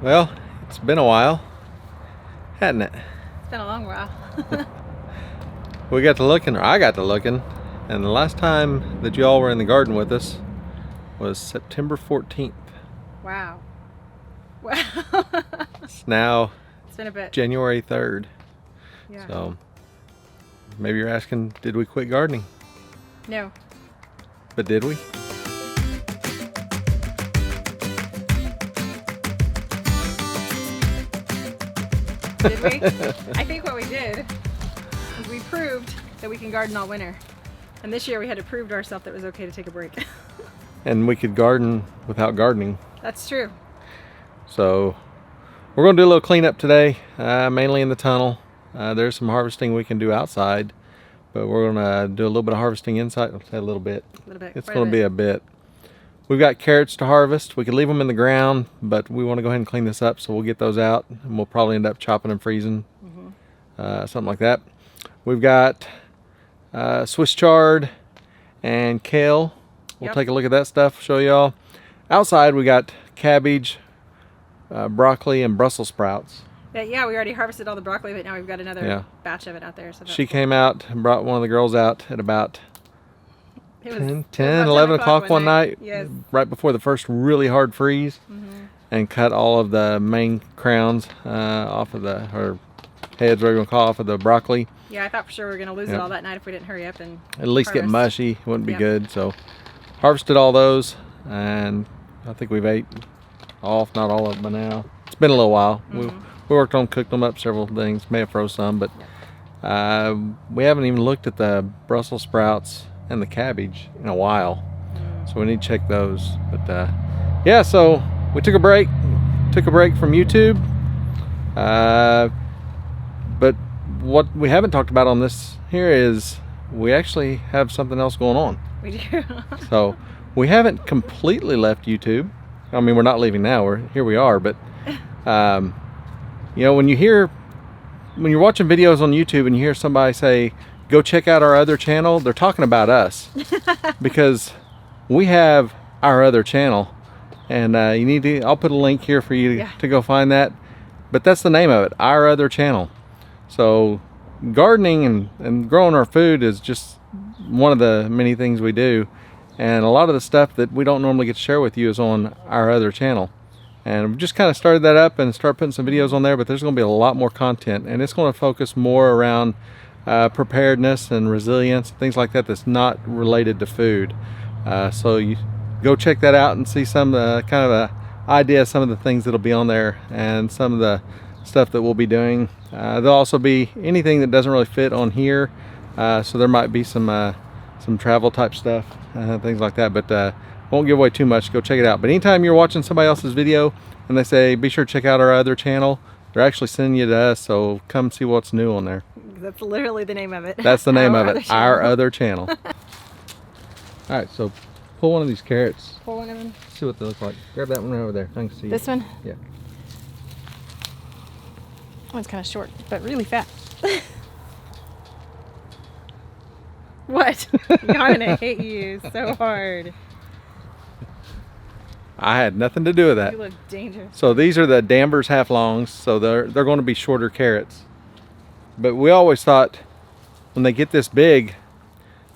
Well, it's been a while, hadn't it? It's been a long while. We got to looking, or I got to looking, and the last time that you all were in the garden with us was September 14th. Wow. Wow. It's now It's been a bit. January 3rd. Yeah. So maybe you're asking, did we quit gardening? No. But did we? Did we? I think what we did was we proved that we can garden all winter. And this year we had to prove to ourselves that it was okay to take a break. And we could garden without gardening. That's true. So we're going to do a little cleanup today, mainly in the tunnel. There's some harvesting we can do outside, but we're going to do a little bit of harvesting inside. I'll say a little bit. A little bit. It's going to be a bit. We've got carrots to harvest. We could leave them in the ground, but we want to go ahead and clean this up, so we'll get those out, and we'll probably end up chopping and freezing, something like that. We've got Swiss chard and kale. We'll take a look at that stuff, show y'all. Outside we got cabbage, broccoli, and Brussels sprouts. Yeah, we already harvested all the broccoli, but now we've got another batch of it out there. So she came out and brought one of the girls out at about 10, 10 11 o'clock one night, yes. Right before the first really hard freeze, and cut all of the main crowns off of her heads, we're going to call off of the broccoli. Yeah, I thought for sure we were going to lose it all that night if we didn't hurry up and at least harvest. Get mushy. It wouldn't be good. So harvested all those, and I think we've ate all, if not all of them by now. It's been a little while. We worked on, cooked them up several things, may have froze some, but we haven't even looked at the Brussels sprouts and the cabbage in a while, so we need to check those. But yeah, so we took a break from YouTube, but what we haven't talked about on this here is we actually have something else going on. We do. So we haven't completely left YouTube. I mean, we're not leaving now, here we are, but you know, when you're watching videos on YouTube and you hear somebody say, go check out our other channel, they're talking about us. Because we have our other channel, and you need to, I'll put a link here for you to go find that. But that's the name of it, our other channel. So gardening and growing our food is just one of the many things we do. And a lot of the stuff that we don't normally get to share with you is on our other channel. And we've just kind of started that up and start putting some videos on there, but there's going to be a lot more content, and it's going to focus more around preparedness and resilience, things like that, that's not related to food. So you go check that out and see some kind of a idea of some of the things that'll be on there and some of the stuff that we'll be doing. There'll also be anything that doesn't really fit on here, so there might be some travel type stuff, things like that, but won't give away too much. Go check it out. But anytime you're watching somebody else's video and they say be sure to check out our other channel, they're actually sending you to us, so come see what's new on there. That's literally the name of it. That's the name of it, our other channel. Alright, so pull one of these carrots. Pull one of them. See what they look like. Grab that one right over there. I can see this one? Yeah. Oh, it's kind of short, but really fat. What? Yarn, I hate you so hard. I had nothing to do with that. You look dangerous. So these are the Danvers half longs, so they're going to be shorter carrots. But we always thought when they get this big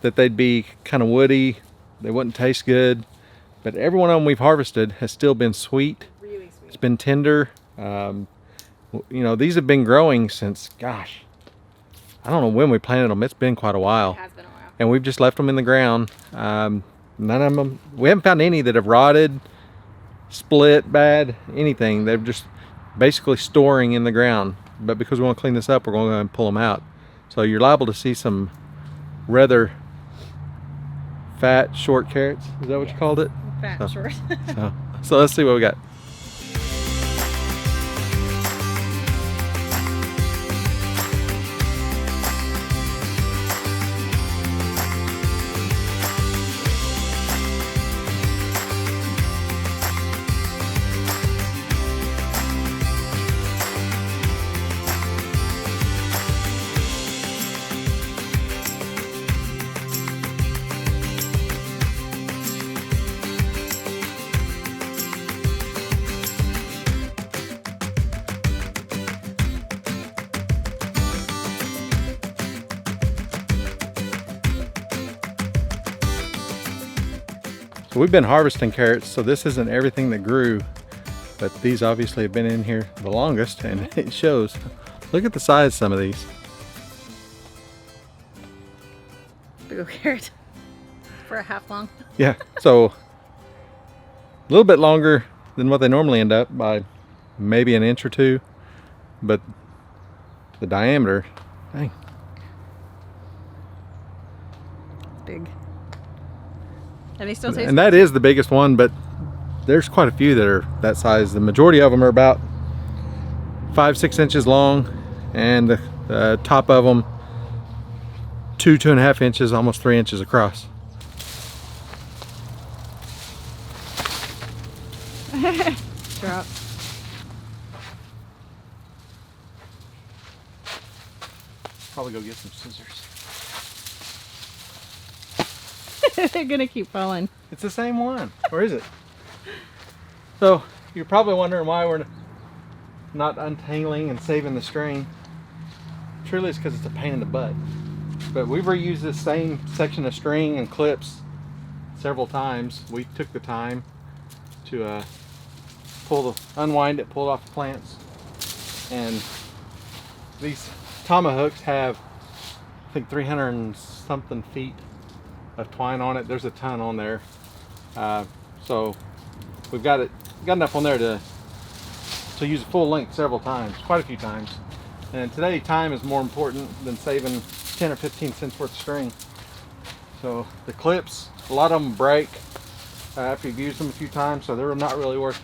that they'd be kind of woody, they wouldn't taste good. But every one of them we've harvested has still been sweet. Really sweet. It's been tender. You know, these have been growing since, gosh, I don't know when we planted them. It's been quite a while. It has been a while. And we've just left them in the ground. None of them, we haven't found any that have rotted, split bad, anything. They're just basically storing in the ground. But because we want to clean this up, we're going to go and pull them out. So you're liable to see some rather fat, short carrots. Is that what you called it? Fat, short. So let's see what we got. So we've been harvesting carrots, so this isn't everything that grew, but these obviously have been in here the longest, and it shows. Look at the size of some of these. Big old carrot for a half long. Yeah, so a little bit longer than what they normally end up by maybe an inch or two, but the diameter, dang. Big. And they still taste And that is the biggest one, but there's quite a few that are that size. The majority of them are about 5-6 inches long, and the top of them 2.5 inches, almost 3 inches across. Drop. Probably go get some scissors. They're gonna keep falling. It's the same one. Or is it? So you're probably wondering why we're not untangling and saving the string. Truly it's because it's a pain in the butt. But we've reused this same section of string and clips several times. We took the time to unwind it, pull it off the plants. And these tomahawks have, I think, 300 and something feet of twine on it. There's a ton on there. So we've got enough on there to use a full length several times, quite a few times. And today time is more important than saving 10 or 15 cents worth of string. So the clips, a lot of them break after you've used them a few times, so they're not really worth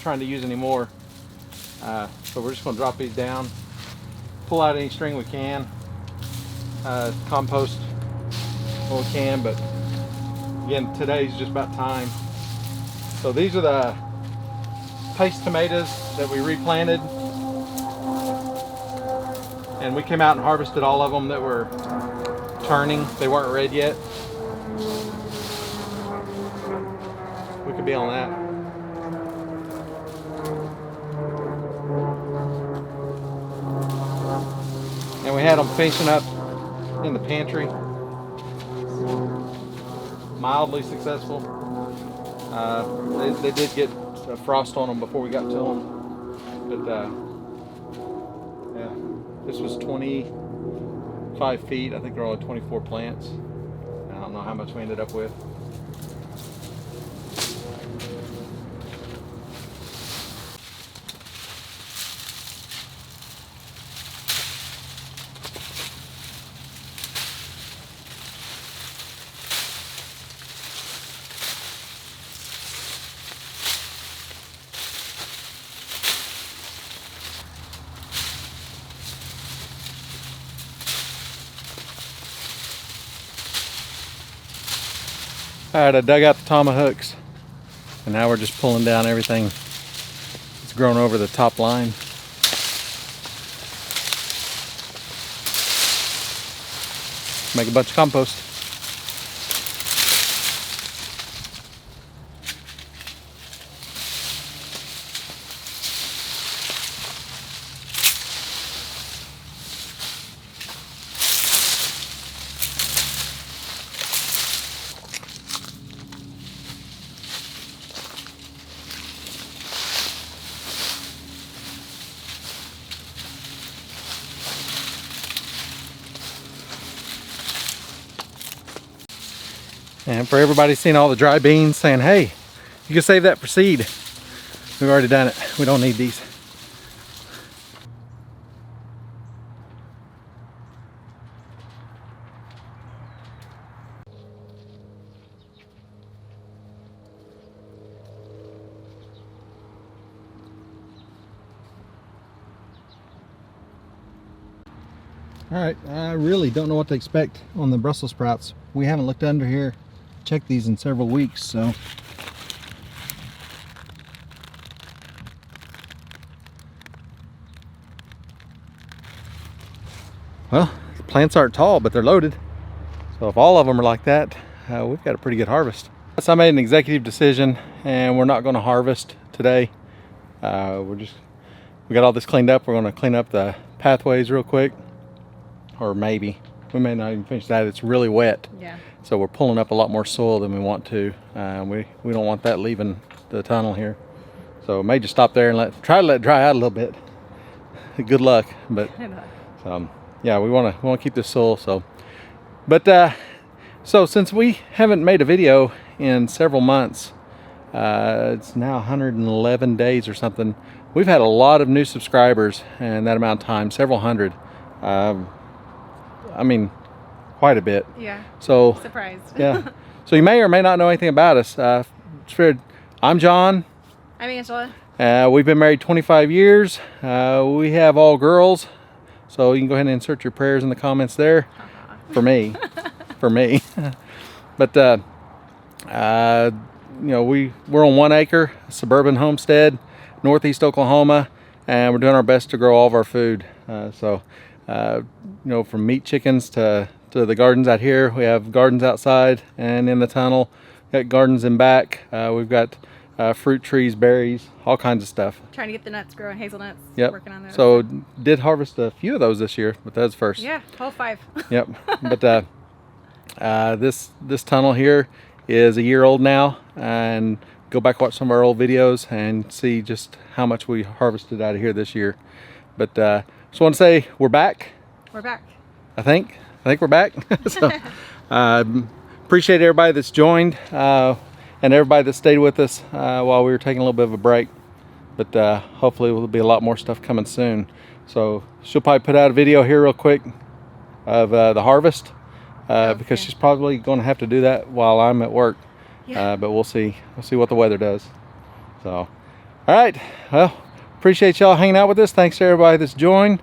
trying to use anymore. So we're just going to drop these down, pull out any string we can, compost what we can, but again, today's just about time. So these are the paste tomatoes that we replanted, and we came out and harvested all of them that were turning. They weren't red yet. We could be on that. And we had them finishing up in the pantry. Mildly successful. They did get a frost on them before we got to them, but yeah, this was 25 feet. I think there are only 24 plants. I don't know how much we ended up with. Alright, I dug out the tomahawks, and now we're just pulling down everything that's grown over the top line. Make a bunch of compost. And for everybody seeing all the dry beans saying, hey, you can save that for seed. We've already done it. We don't need these. Alright, I really don't know what to expect on the Brussels sprouts. We haven't looked under here, checked these in several weeks, so. Well, the plants aren't tall, but they're loaded. So if all of them are like that, we've got a pretty good harvest. So I made an executive decision, and we're not going to harvest today. We got all this cleaned up. We're going to clean up the pathways real quick. Or maybe we may not even finish that. It's really wet. Yeah. So we're pulling up a lot more soil than we want to. We don't want that leaving the tunnel here. So may just stop there and try to let it dry out a little bit. Good luck, but yeah, we want to keep this soil. So since we haven't made a video in several months, it's now 111 days or something. We've had a lot of new subscribers in that amount of time, several hundred. I mean, quite a bit. Yeah. So surprised. Yeah. So you may or may not know anything about us. I'm John. I'm Angela. We've been married 25 years. We have all girls. So you can go ahead and insert your prayers in the comments there. For me. For me. But you know, we're on 1 acre suburban homestead, northeast Oklahoma, and we're doing our best to grow all of our food. You know, from meat chickens to the gardens out here. We have gardens outside and in the tunnel. Got gardens in back. We've got fruit trees, berries, all kinds of stuff. Trying to get the nuts growing, hazelnuts. Yep. Working on those. So did harvest a few of those this year, but that's first. Yeah, whole 5. Yep. But this tunnel here is a year old now, and go back watch some of our old videos and see just how much we harvested out of here this year. But just want to say we're back. We're back. I think we're back. So appreciate everybody that's joined and everybody that stayed with us while we were taking a little bit of a break. But hopefully there'll be a lot more stuff coming soon. So she'll probably put out a video here real quick of the harvest because she's probably going to have to do that while I'm at work. Yeah. But we'll see what the weather does. So all right, well, appreciate y'all hanging out with us. Thanks to everybody that's joined.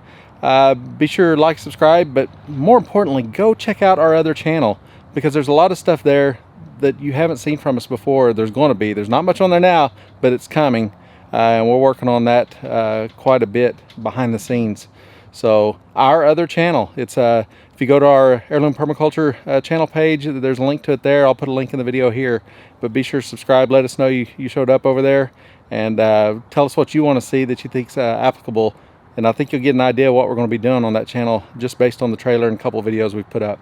Be sure to like, subscribe, but more importantly, go check out our other channel, because there's a lot of stuff there that you haven't seen from us before. There's not much on there now, but it's coming, and we're working on that quite a bit behind the scenes. So our other channel, it's if you go to our Heirloom Permaculture channel page, there's a link to it there. I'll put a link in the video here, but be sure to subscribe. Let us know you showed up over there, and tell us what you want to see that you think's applicable. And I think you'll get an idea of what we're going to be doing on that channel just based on the trailer and a couple of videos we've put up.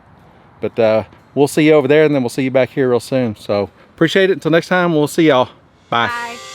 But we'll see you over there, and then we'll see you back here real soon. So appreciate it. Until next time, we'll see y'all. Bye. Bye.